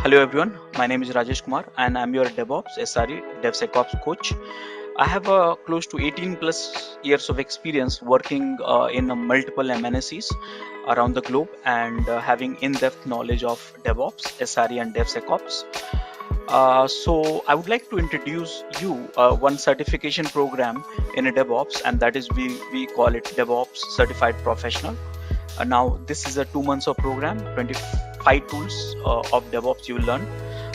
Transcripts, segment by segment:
Hello everyone, my name is Rajesh Kumar and I'm your DevOps SRE DevSecOps coach. I have close to 18 plus years of experience working in multiple MNCs around the globe and having in-depth knowledge of DevOps, SRE and DevSecOps. So I would like to introduce you one certification program in a DevOps, and that is we call it DevOps Certified Professional. Now this is a 2 months of program, 25 tools of DevOps you will learn,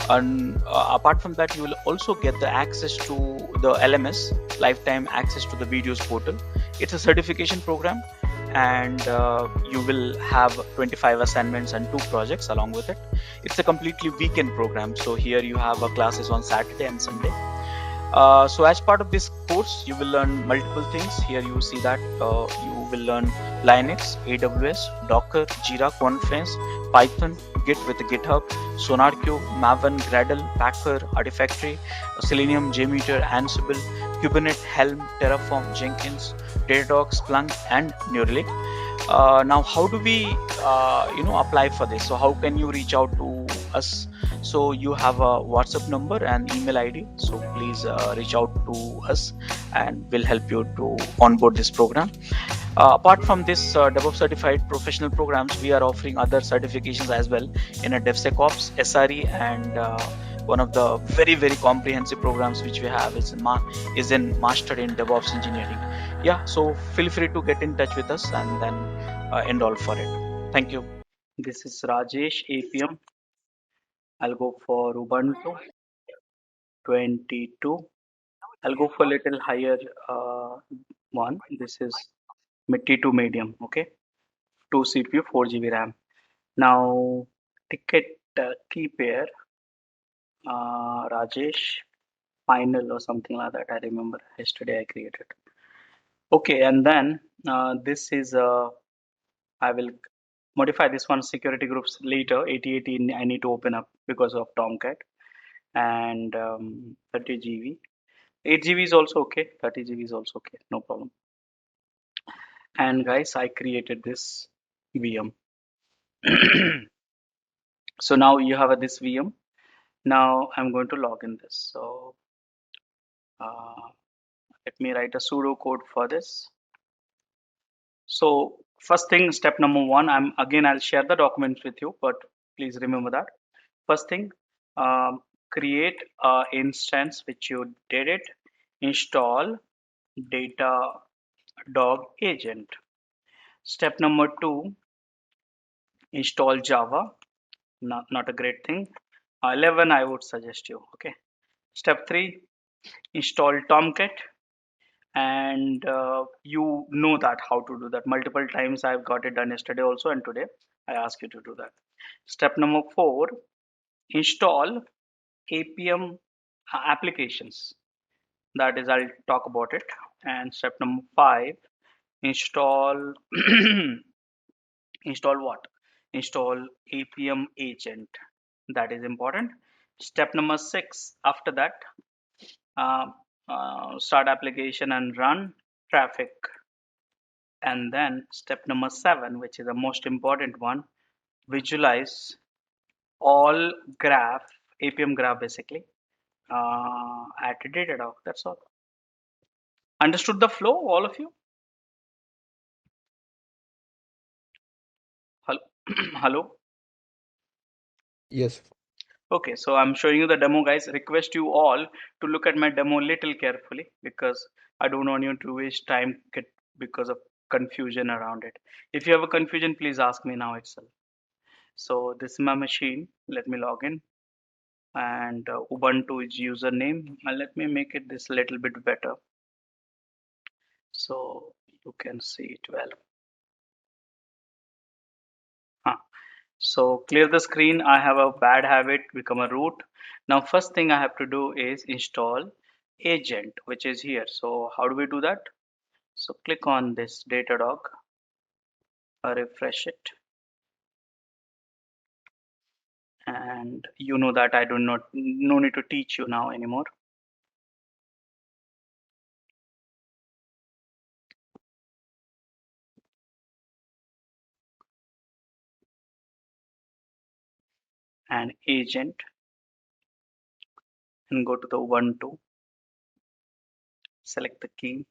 and apart from that you will also get the access to the LMS, lifetime access to the videos portal. It's a certification program, and you will have 25 assignments and 2 projects along with it. It's a completely weekend program, so here you have classes on Saturday and Sunday. So as part of this course, you will learn multiple things. Here you see that you will learn Linux, AWS, Docker, Jira, Confluence, Python, Git with GitHub, SonarQube, Maven, Gradle, Packer, Artifactory, Selenium, JMeter, Ansible, Kubernetes, Helm, Terraform, Jenkins, Datadog, Splunk, and Neuralink. Now, how do we, apply for this? So how can you reach out to us? So you have a WhatsApp number and email ID. So please reach out to us, and we'll help you to onboard this program. Apart from this DevOps certified professional programs, we are offering other certifications as well in a DevSecOps, SRE, and one of the very comprehensive programs which we have is in Master in DevOps Engineering. Yeah, so feel free to get in touch with us and then enroll for it. Thank you. This is Rajesh APM. I'll go for Ubuntu 22. I'll go for little higher one. This is T2 medium. Okay, 2 CPU, 4 GB RAM. Now, ticket key pair, Rajesh final or something like that. I remember yesterday I created. Okay, and then this is I will modify this one security groups later. 8080 I need to open up because of Tomcat, and 30 GB. 8 GB is also okay. 30 GB is also okay. No problem. And guys, I created this VM. So now you have this VM. Now I'm going to log in this. So uh, let me write a pseudo code for this. So first thing, step number one, I'll share the documents with you, but please remember that. First thing, create a instance which you did it, install Datadog agent. Step number two, install Java. Not a great thing. 11 I would suggest you. Okay. Step three, install Tomcat, and you know that how to do that multiple times. I've got it done yesterday also, and today I ask you to do that. Step number four, install APM applications. That is, I'll talk about it. And step number five, install install what? Install APM agent. That is important. Step number six, after that, uh, start application and run traffic. And then step number seven, which is the most important one, visualize all graph, APM graph basically, at Datadog. That's all. Understood the flow, all of you? Hello? Hello? Yes. Okay, so I'm showing you the demo, guys. Request you all to look at my demo little carefully, because I don't want you to waste time because of confusion around it. If you have a confusion, please ask me now itself. So this is my machine. Let me log in, and Ubuntu is username. Let me make it this little bit better so you can see it well. Huh. So clear the screen. I have a bad habit, become a root. Now first thing I have to do is install agent, which is here. So how do we do that? So click on this Datadog, refresh it, and you know that I do not no need to teach you now anymore. and agent and go to the Ubuntu, select the key,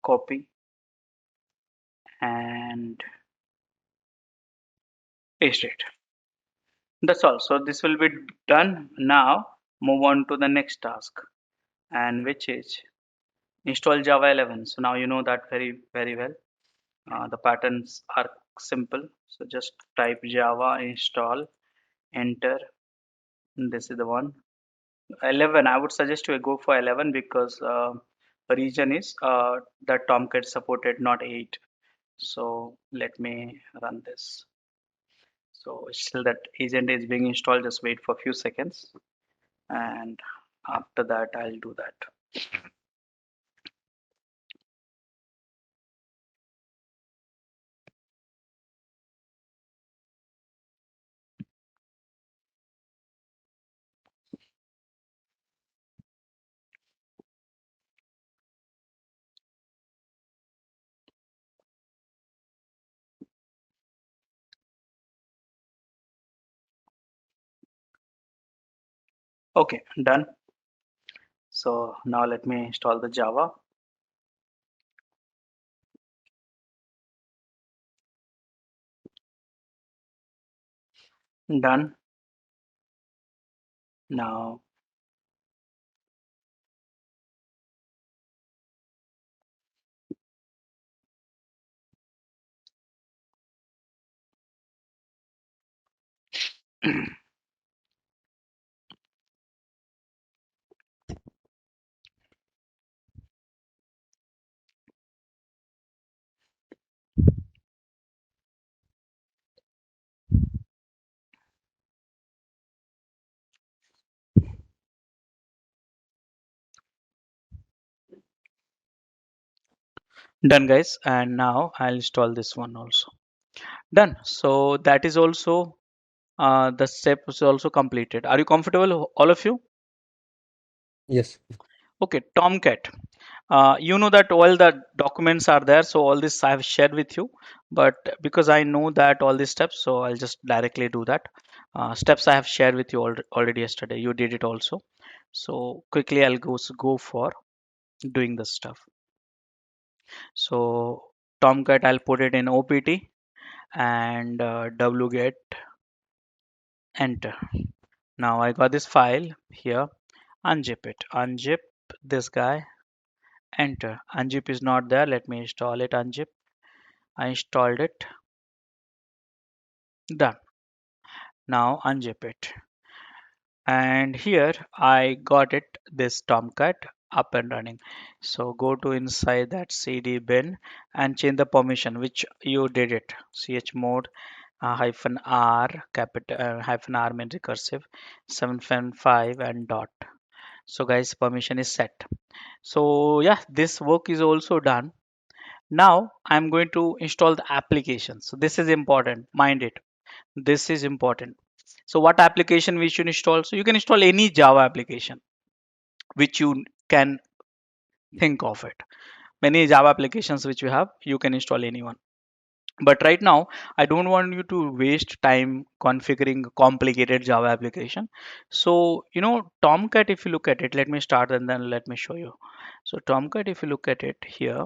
copy and paste it. That's all. So this will be done. Now move on to the next task, and which is install Java 11. So now you know that very well. The patterns are simple. So just type Java install, enter. This is the one. 11. I would suggest you go for 11 because the reason is that Tomcat supported not 8. So let me run this. So still that agent is being installed. Just wait for a few seconds, and after that I'll do that. Okay, done. So now let me install the Java. Done. Now done, guys, and now I'll install this one also. Done. So that is also the step is also completed. Are you comfortable, all of you? Yes. Okay, Tomcat. You know that all the documents are there, so all this I have shared with you. But because I know that all these steps, so I'll just directly do that. Steps I have shared with you already yesterday. You did it also. So quickly I'll go for doing this stuff. So Tomcat, I'll put it in OPT and wget enter. Now I got this file here. Unzip it. Unzip this guy. Enter. Unzip is not there. Let me install it. Unzip. I installed it. Done. Now unzip it. And here I got it, this Tomcat up and running. So go to inside that CD bin and change the permission which you did it. Chmod hyphen R capital hyphen R means recursive 7.5 and dot. So guys, permission is set. So yeah, this work is also done. Now I'm going to install the application. So this is important. Mind it. This is important. So what application we should install? So you can install any Java application which you can think of it. Many Java applications which you have, you can install anyone. But right now, I don't want you to waste time configuring a complicated Java application. So, Tomcat, if you look at it, let me start and then let me show you. So Tomcat, if you look at it here,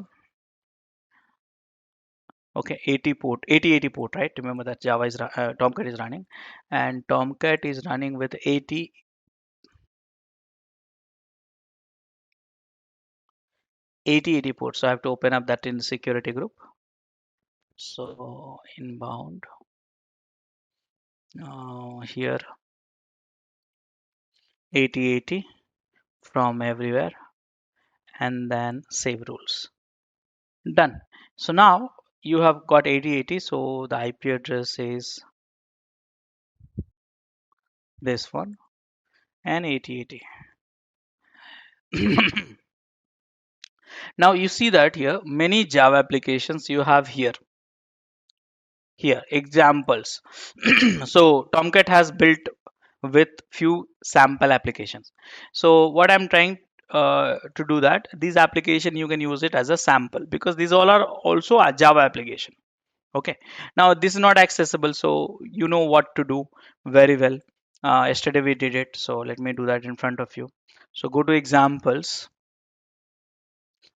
okay, 80 port, 8080 port, right? Remember that Java is Tomcat is running, and Tomcat is running with 8080 port. So I have to open up that in security group. So inbound here 8080 from everywhere and then save rules. Done. So now you have got 8080. So the IP address is this one and 8080. Now you see that here many Java applications you have here examples. So Tomcat has built with few sample applications. So what I'm trying to do that these application you can use it as a sample because these all are also a Java application. Okay, now this is not accessible, so you know what to do very well. Yesterday we did it, so let me do that in front of you. So go to examples,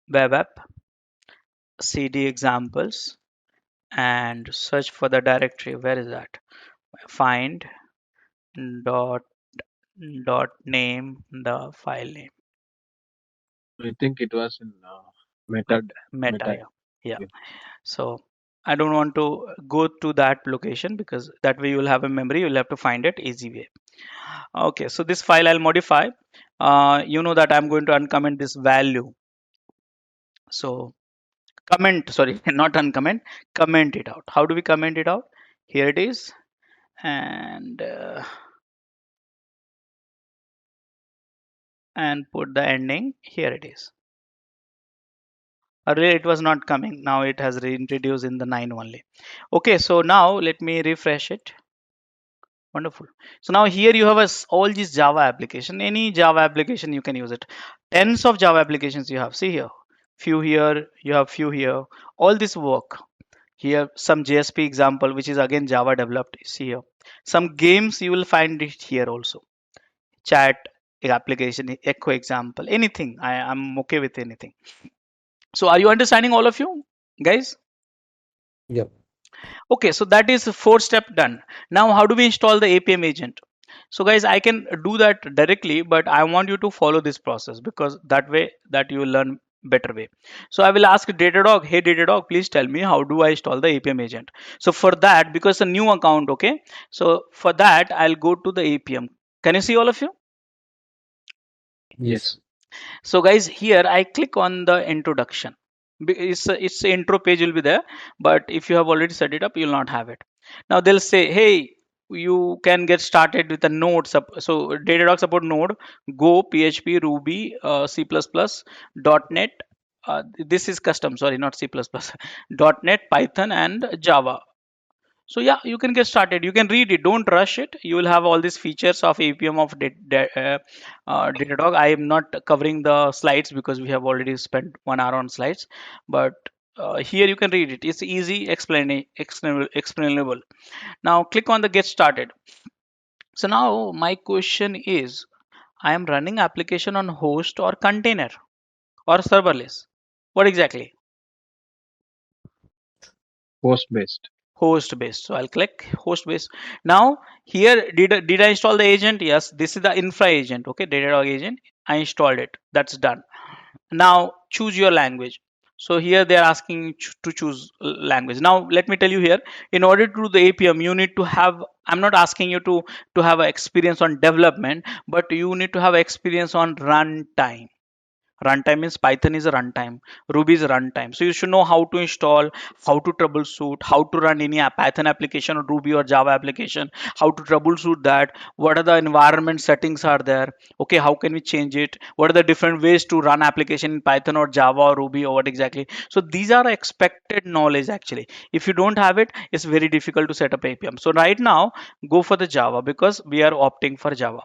web app, cd examples, and search for the directory. Where is that? Find dot name the file name. I think it was in Met- meta. Meta, Meta. yeah. Yeah. Yeah. So I don't want to go to that location because that way you will have a memory. You'll have to find it easy way. Okay, so this file I'll modify. You know that I'm going to uncomment this value. So comment, sorry, not uncomment, comment it out. How do we comment it out? Here it is, and put the ending. Here it is. Earlier it was not coming. Now it has reintroduced in the 9 only. Okay, so now let me refresh it. Wonderful. So now here you have all these Java application. Any Java application you can use it. Tens of Java applications you have. See here, few here. You have few here. All this work here. Some JSP example, which is again Java developed. See here. Some games you will find it here also. Chat application, Echo example, anything. I'm okay with anything. So are you understanding, all of you guys? Yep. Okay, so that is four step done. Now, how do we install the APM agent? So guys, I can do that directly, but I want you to follow this process because that way that you will learn better way. So I will ask Datadog, hey Datadog, please tell me how do I install the APM agent. So for that, because a new account, okay. So for that, I'll go to the APM. Can you see, all of you? Yes. Yes. So guys, here I click on the introduction. It's the intro page will be there, but if you have already set it up, you'll not have it. Now they'll say, hey, you can get started with a node. So Datadog support node, Go, PHP, Ruby, C++, .NET. This is custom, sorry, not C++, .NET, Python, and Java. So yeah, you can get started. You can read it. Don't rush it. You will have all these features of APM of Datadog. I am not covering the slides because we have already spent 1 hour on slides. But here you can read it. It's easy, explainable. Now click on the get started. So now my question is, I am running application on host or container or serverless. What exactly? Post based. Host based. So I'll click host based. Now here, did I install the agent? Yes, this is the infra agent. Okay, Datadog agent. I installed it. That's done. Now choose your language. So here they are asking you to choose language. Now let me tell you here, in order to do the APM, you need to have, I'm not asking you to have a experience on development, but you need to have experience on runtime. Runtime means Python is a runtime, Ruby is a runtime. So you should know how to install, how to troubleshoot, how to run any Python application or Ruby or Java application, how to troubleshoot that, what are the environment settings are there, okay, how can we change it, what are the different ways to run application in Python or Java or Ruby or what exactly. So these are expected knowledge actually. If you don't have it, it's very difficult to set up APM. So right now, go for the Java because we are opting for Java.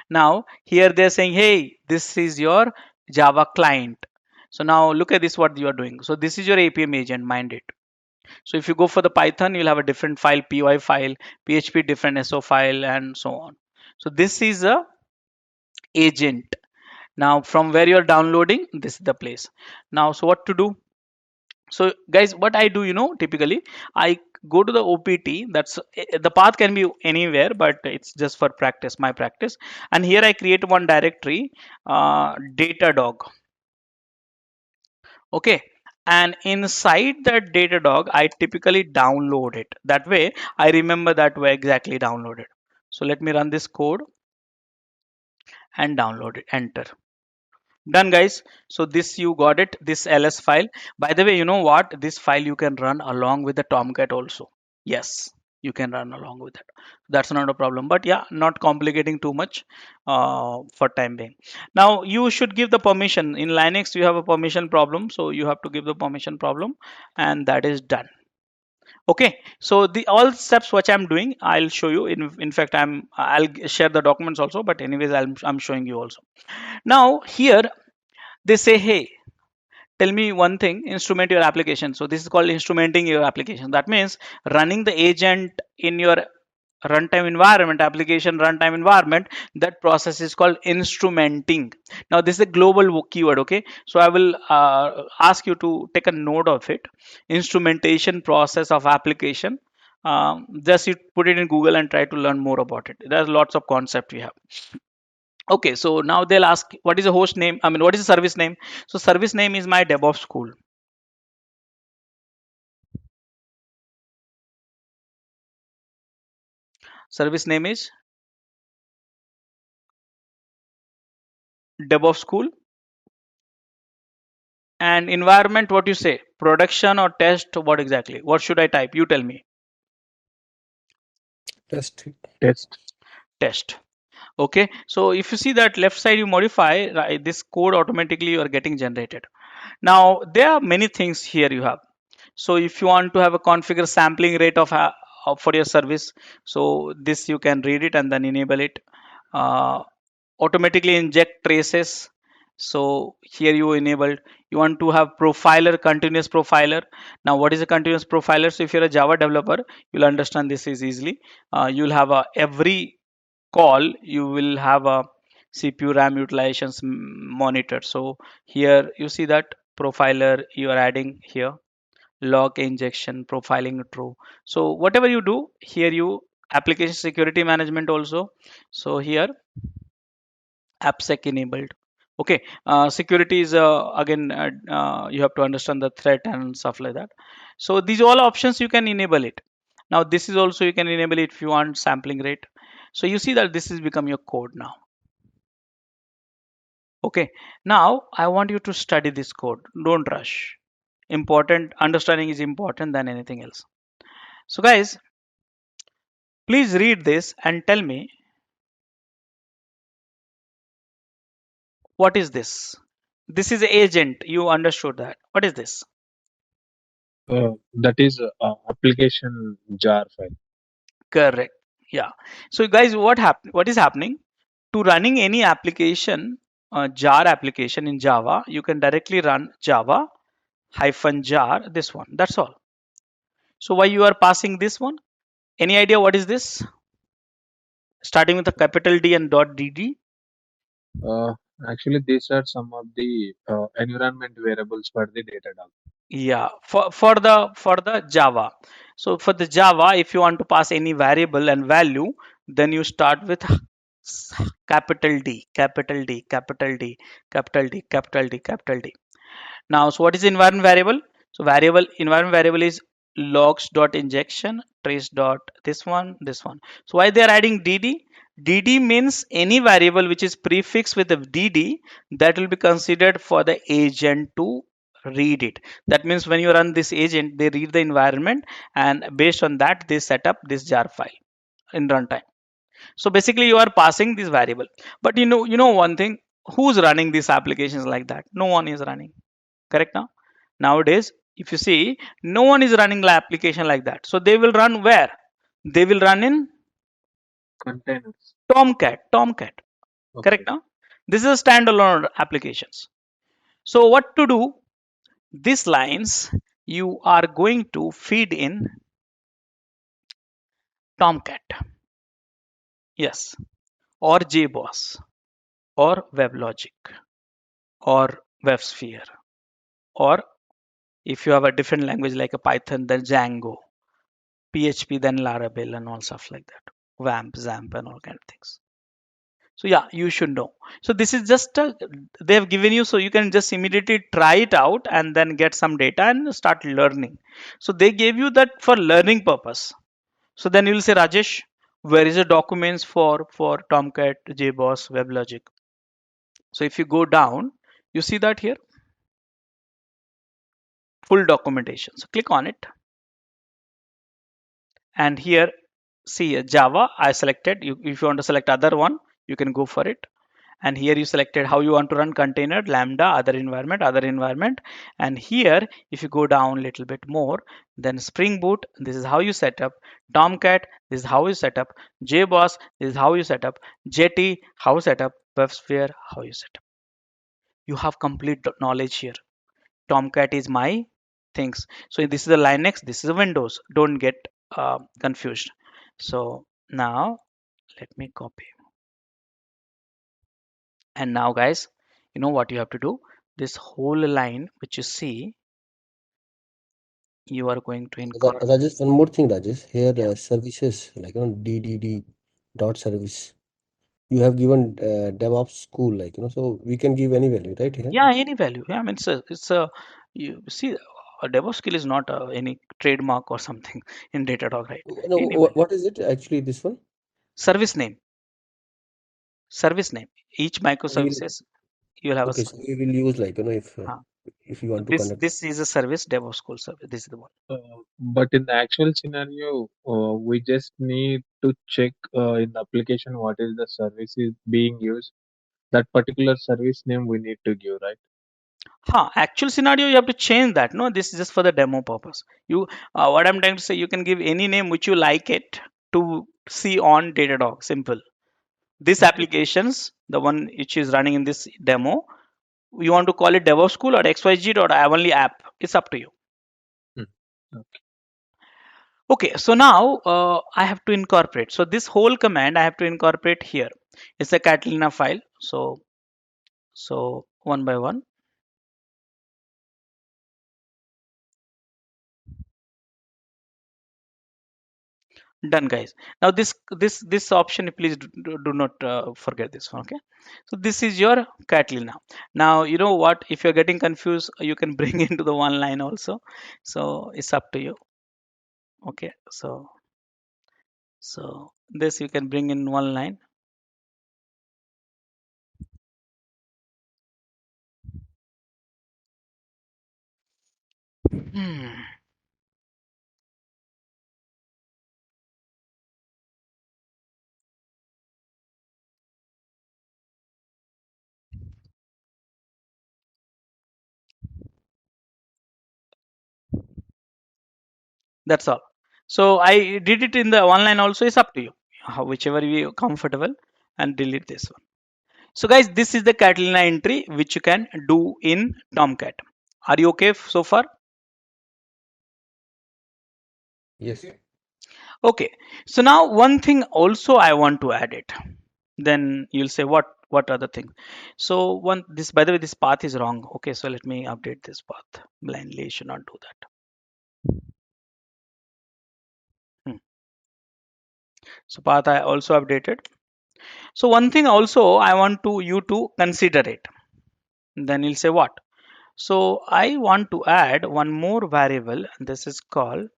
Now here they're saying, hey, this is your Java client. So now look at this, what you are doing. So this is your APM agent, mind it. So if you go for the Python, you'll have a different file, py file, PHP different so file, and so on. So this is a agent. Now from where you're downloading, this is the place. Now, so what to do? So guys, what I do, typically I go to the OPT. That's the path can be anywhere, but it's just for practice, my practice. And here I create one directory, Datadog. Okay, and inside that Datadog I typically download it. That way I remember that way exactly downloaded. So let me run this code and download it. Enter. Done, guys. So this, you got it, this ls file. By the way, you know what, this file you can run along with the tomcat also. Yes, you can run along with it. That's not a problem, but yeah, not complicating too much for time being. Now you should give the permission. In Linux you have a permission problem, so you have to give the permission problem, and that is done. Okay, so the all steps which I'm doing, I'll show you. In fact, I'll share the documents also, but anyways I'm showing you also. Now here they say, hey, tell me one thing, instrument your application. So this is called instrumenting your application. That means running the agent in your runtime environment, application runtime environment. That process is called instrumenting. Now this is a global keyword, okay? So I will ask you to take a note of it. Instrumentation process of application. Just you put it in Google and try to learn more about it. There's lots of concept we have. Okay, so now they'll ask what is the host name, I mean what is the service name. So service name is my DevOps school. Service name is DevOps school. And environment, what you say, production or test, what exactly, what should I type, you tell me. Test. Test. Test. Okay, so if you see that left side you modify, right, this code automatically you are getting generated. Now there are many things here you have. So if you want to have a configure sampling rate for your service, so this you can read it and then enable it. Automatically inject traces, so here you enabled. You want to have profiler, continuous profiler. Now what is a continuous profiler? So if you're a Java developer, you'll understand this is easily. You'll have a every call you will have a CPU RAM utilizations monitored. So here you see that profiler you are adding here, log injection, profiling true. So whatever you do here, you application security management also. So here AppSec enabled. Okay, security is again you have to understand the threat and stuff like that. So these all options you can enable it. Now this is also you can enable it if you want sampling rate. So you see that this is become your code now. Okay, now I want you to study this code. Don't rush. Important understanding is important than anything else. So guys, please read this and tell me what is this. This is agent. You understood that. What is this? That is application jar file. Correct. Yeah. So guys, what is happening to running any application, jar application in Java, you can directly run Java hyphen jar, this one. That's all. So why you are passing this one? Any idea what is this? Starting with a capital D and dot .dd. Uh, Actually, these are some of the environment variables for the Datadog. Yeah, for the Java. So for the Java, if you want to pass any variable and value, then you start with capital D, capital D, capital D, capital D, capital D, capital D. Now, so what is environment variable? So variable environment variable is logs dot injection trace dot this one, this one. So why they are adding dd? Dd means any variable which is prefixed with the dd, that will be considered for the agent to read it. That means when you run this agent, they read the environment, and based on that they set up this jar file in runtime. So basically you are passing this variable. But you know one thing, who's running these applications like that? No one is running. Correct. Now nowadays if you see, no one is running the application like that. So they will run where? They will run in Containers. Tomcat. Correct. Okay. Now this is a standalone applications. So what to do? These lines you are going to feed in Tomcat, yes, or JBoss, or WebLogic, or WebSphere, or if you have a different language like a Python, then Django, PHP, then Laravel, and all stuff like that, WAMP, XAMPP, and all kind of things. So yeah, you should know. So this is just they have given you, so you can just immediately try it out and then get some data and start learning. So they gave you that for learning purpose. So then you will say, Rajesh, where is the documents for Tomcat, JBoss, WebLogic? So if you go down, you see that here, full documentation. So click on it, and here see Java. I selected. If you want to select other one, you can go for it. And here you selected how you want to run container, Lambda, other environment. And here, if you go down a little bit more, then Spring Boot, this is how you set up. Tomcat, this is how you set up. JBoss, this is how you set up. Jetty, how set up. WebSphere, how you set up. You have complete knowledge here. Tomcat is my things. So this is the Linux, this is a Windows. Don't get confused. So now let me copy. And now guys, you know what you have to do? This whole line which you see, you are going to incorporate. Rajesh, one more thing, Rajesh. Here, Yeah, services like DDD dot service. You have given DevOps school, like so we can give any value, right here. yeah, any value. Yeah, I mean it's a you see a DevOps skill is not any trademark or something in Datadog, right? No, Any value. what is it actually? This one. Service name, service name. Each We will, microservices you will have a okay, so we will use like huh. if you So want to this connect. this is a service DevOps school service. This is the one. But in the actual scenario, we just need to check in the application what is the service is being used. That particular service name we need to give, right? Huh, actual scenario you have to change that. No, this is just for the demo purpose. You what I'm trying to say, you can give any name which you like it to see on Datadog. Simple. This Okay. applications, the one which is running in this demo, you want to call it DevOps school or XYZ or only app. It's up to you. Hmm. Okay. Okay, so now I have to incorporate. So this whole command I have to incorporate here. It's a Catalina file. So one by one. Done, guys. Now this option, please do not forget this one. Okay, so this is your Catalina. Now you know what, if you're getting confused, you can bring into the one line also. So it's up to you. Okay, so this you can bring in one line. Hmm. That's all. So I did it in the one line also. It's up to you, whichever you comfortable, and delete this one. So guys, this is the Catalina entry which you can do in Tomcat. Are you okay so far? Yes. Okay. So now one thing also I want to add it. Then you'll say what other thing. So one this, by the way, this path is wrong. Okay, so let me update this path. Blindly you should not do that. Hmm. So path I also updated. So one thing also I want to you to consider it. Then you'll say what? So I want to add one more variable. This is called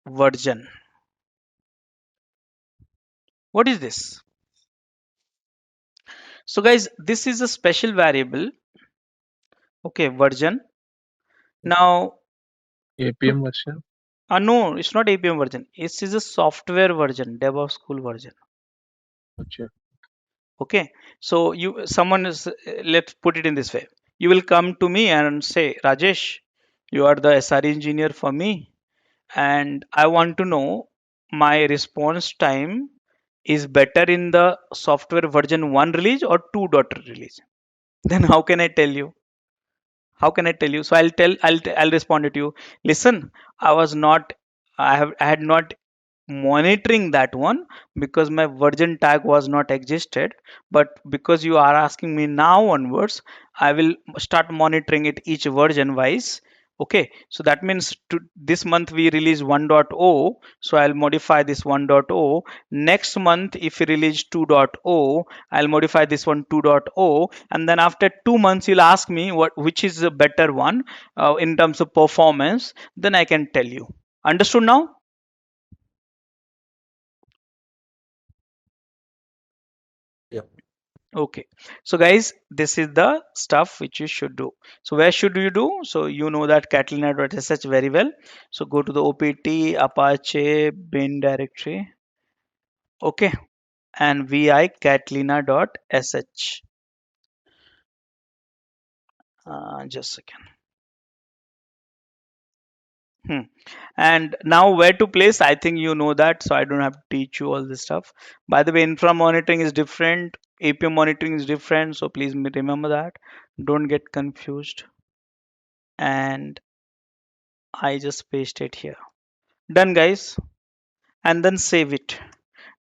version. What is this? So guys, this is a special variable. Okay, version. Now, to, APM version. no, it's not APM version. It is a software version, DevOps school version. Gotcha. Okay, so you someone is let's put it in this way. You will come to me and say, Rajesh, you are the SRE engineer for me, and I want to know my response time is better in the software version 1 release or 2 dot release. Then how can I tell you? How can I tell you? So I'll respond to you. Listen, I was not I had not monitoring that one because my version tag was not existed, but because you are asking me now onwards, I will start monitoring it each version wise. Okay, so that means this month we release 1.0, so I'll modify this 1.0. Next month if we release 2.0, I'll modify this one 2.0, and then after 2 months you'll ask me what which is the better one in terms of performance, then I can tell you. Understood now? Yep. Okay, so guys, this is the stuff which you should do. So where should you do? So you know that catalina.sh very well. So go to the opt apache bin directory. Okay, and vi catalina.sh. Just a second. Hmm. And now where to place? I think you know that, so I don't have to teach you all this stuff. By the way, infra monitoring is different, APM monitoring is different, so please remember that. Don't get confused. And I just paste it here. Done, guys. And then save it.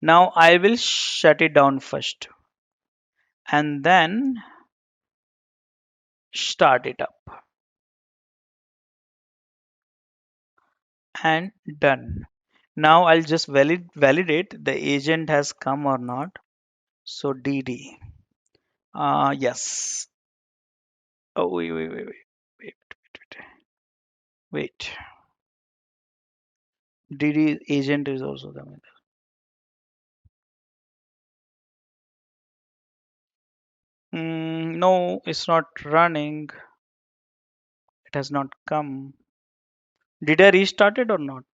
Now I will shut it down first and then start it up. And done. Now I'll just validate the agent has come or not. So DD. Yes. Oh, wait, wait. Wait. DD agent is also coming. No, it's not running. It has not come. Did I restart it or not?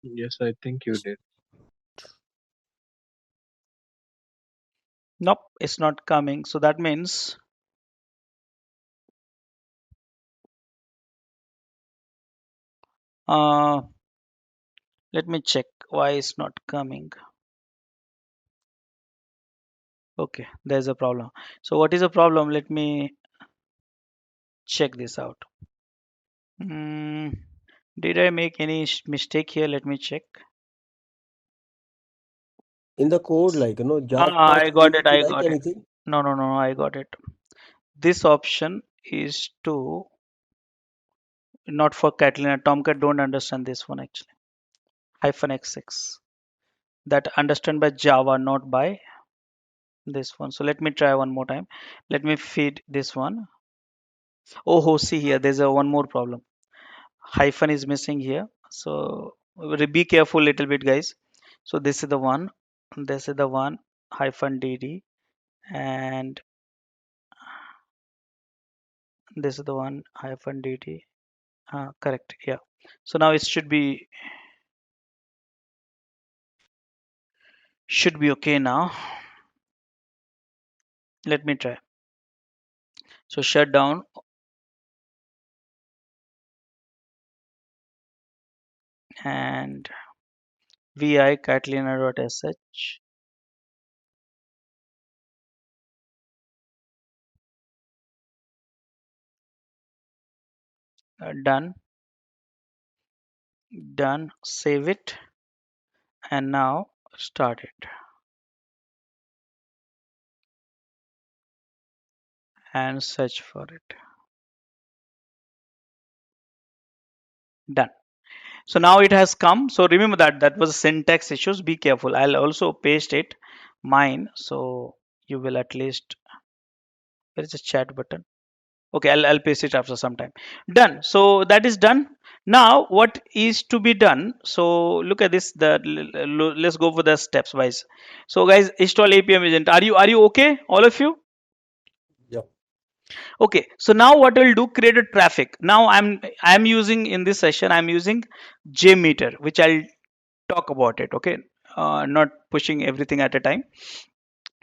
Yes, I think you did. Nope, it's not coming. So that means uh, let me check why it's not coming. Okay, there's a problem. So what is the problem? Let me check this out. Mm, did I make any mistake here? Let me check. In the code, jar I path, we got need it. to I write got it. anything. No, I got it. This option is to not for Catalina. Tomcat don't understand this one actually. Hyphen x6. That understand by Java, not by this one. So let me try one more time. Let me feed this one. Oh, see here, there's a one more problem. Hyphen is missing here. So be careful little bit, guys. So this is the one. This is the one hyphen dd, and this is the one hyphen dd. Correct. Yeah. So now it should be okay now. Let me try. So shut down and vi catalina.sh. Done. Done. Save it and now start it and search for it. Done. So now it has come. So remember that was syntax issues. Be careful. I'll also paste it mine. So you will at least, there is a chat button. Okay, I'll paste it after some time. Done. So that is done. Now what is to be done? So look at this. Let's go for the steps wise. So guys, install APM agent. Are you okay? All of you? Yeah. Okay, so now what we'll do, create a traffic. Now I'm using in this session, I'm using JMeter, which I'll talk about it. Okay, not pushing everything at a time.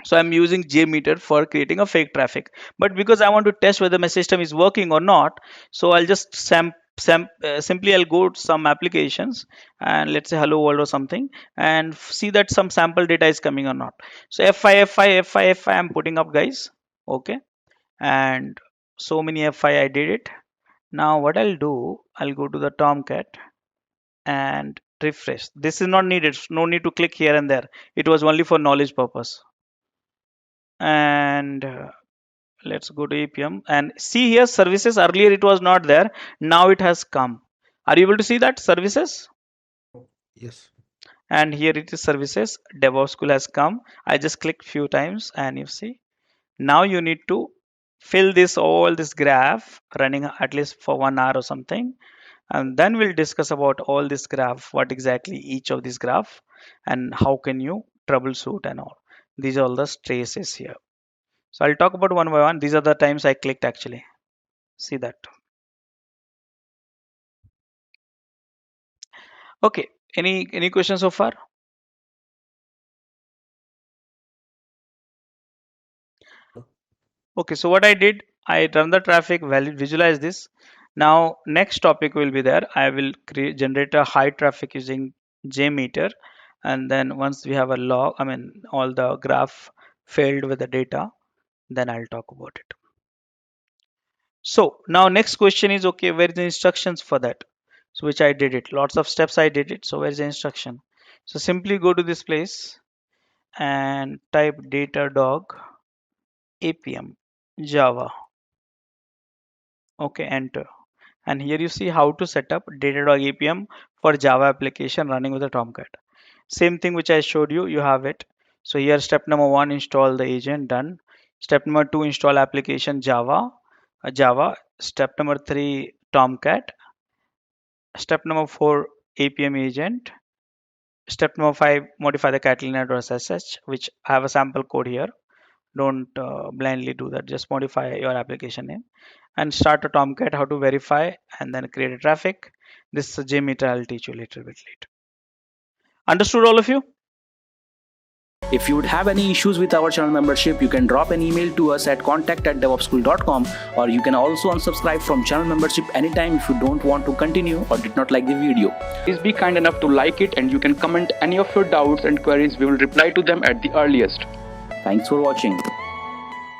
So I'm using JMeter for creating a fake traffic. But because I want to test whether my system is working or not, so I'll just simply I'll go to some applications and let's say hello world or something and see that some sample data is coming or not. So F5 I'm putting up, guys. Okay, and so many F5 I did it. Now what I'll do, I'll go to the Tomcat and refresh. This is not needed. No need to click here and there. It was only for knowledge purpose. And let's go to APM and see here services. Earlier it was not there. Now it has come. Are you able to see that services? Yes. And here it is services. DevOps school has come. I just clicked few times and you see. Now you need to fill this all this graph running at least for 1 hour or something, and then we'll discuss about all this graph, what exactly each of these graph and how can you troubleshoot and all. These are all the traces here. So I'll talk about one by one. These are the times I clicked actually. See that. Okay. Any questions so far? Okay, so what I did, I run the traffic, visualize this. Now, next topic will be there. I will generate a high traffic using JMeter and then once we have a log, all the graph failed with the data, then I'll talk about it. So now next question is, okay, where is the instructions for that? So which I did it, lots of steps I did it. So where's the instruction? So simply go to this place and type Datadog APM Java. Okay, enter. And here you see how to set up Datadog APM for Java application running with a Tomcat. Same thing which I showed you, you have it. So here step number 1, install the agent, done. Step number 2, install application Java. Step number 3, Tomcat. Step number 4, APM agent. Step number 5, modify the catalina.sh, which I have a sample code here. Don't blindly do that, just modify your application name and start a Tomcat, how to verify, and then create a traffic. This is JMeter, I'll teach you a little bit later. Understood, all of you? If you would have any issues with our channel membership, you can drop an email to us at contact@devopsschool.com, or you can also unsubscribe from channel membership anytime if you don't want to continue or did not like the video. Please be kind enough to like it, and you can comment any of your doubts and queries. We will reply to them at the earliest. Thanks for watching.